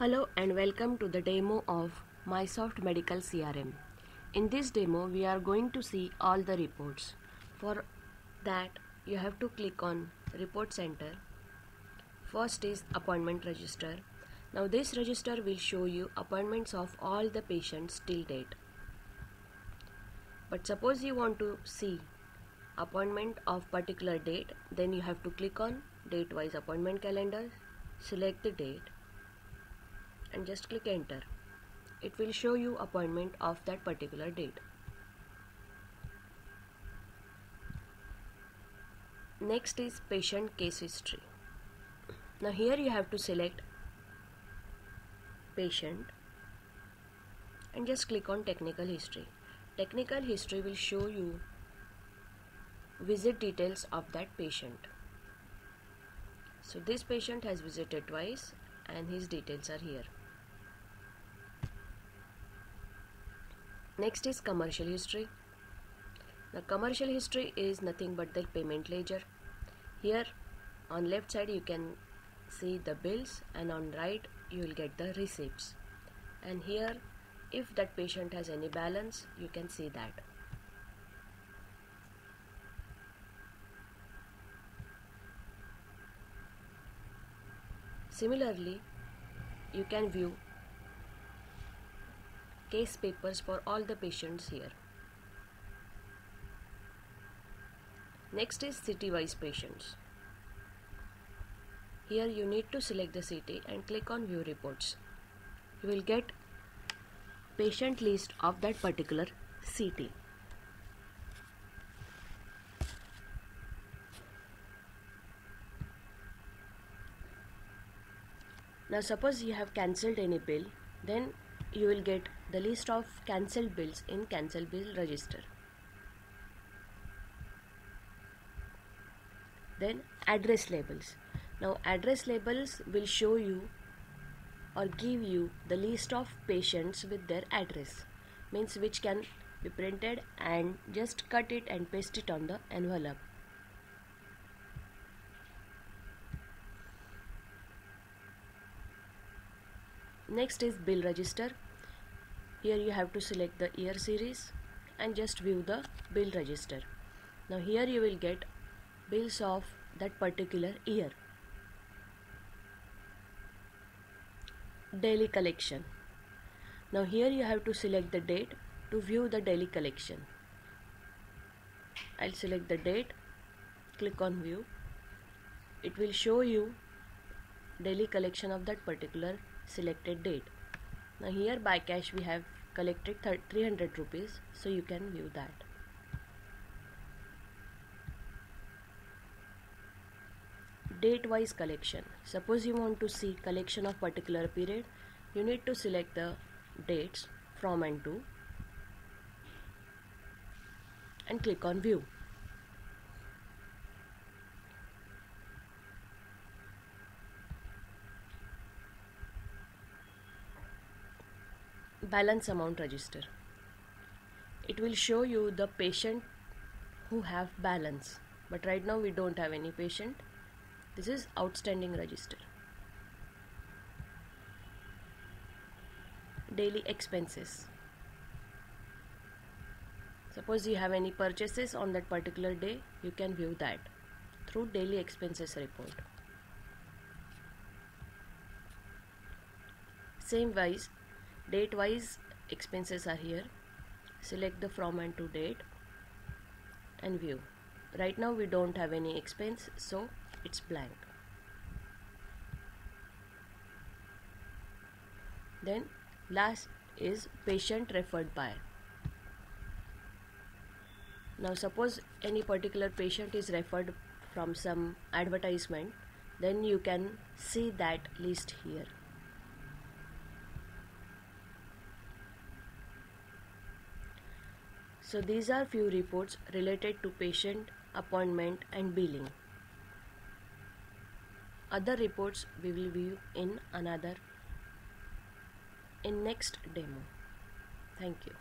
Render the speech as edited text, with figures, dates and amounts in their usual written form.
Hello and welcome to the demo of MySoft Medical CRM. In this demo, we are going to see all the reports. For that, you have to click on Report Center. First is Appointment Register. Now this register will show you appointments of all the patients till date. But suppose you want to see appointment of particular date, then you have to click on Date-wise Appointment Calendar, select the date, and just click enter. It will show you appointment of that particular date. Next is patient case history. Now here you have to select patient and just click on technical history. Technical history will show you visit details of that patient. So this patient has visited twice and his details are here. Next is commercial history. Now commercial history is nothing but the payment ledger. Here on left side you can see the bills and on right you will get the receipts. And here if that patient has any balance you can see that. Similarly, you can view case papers for all the patients here. Next is city-wise patients. Here you need to select the city and click on View Reports. You will get patient list of that particular city. Now suppose you have cancelled any bill, then you will get the list of cancelled bills in Cancel Bill Register. Then address labels. Now address labels will show you or give you the list of patients with their address, means which can be printed and just cut it and paste it on the envelope. Next is bill register. Here you have to select the year series and just view the bill register. Now here you will get bills of that particular year. Daily collection. Now here you have to select the date to view the daily collection. I'll select the date, click on view. It will show you daily collection of that particular selected date. Now here by cash we have collected 300 rupees, so you can view that. Date wise collection. Suppose you want to see collection of particular period, you need to select the dates from and to and click on view. Balance amount register. It will show you the patient who have balance, but right now we don't have any patient. This is outstanding register. Daily expenses. Suppose you have any purchases on that particular day, you can view that through daily expenses report. Same wise, date wise expenses are here. Select the from and to date and view. Right now we don't have any expense, so it's blank. Then last is patient referred by. Now suppose any particular patient is referred from some advertisement, then you can see that list here. So these are few reports related to patient, appointment and billing. Other reports we will view in next demo. Thank you.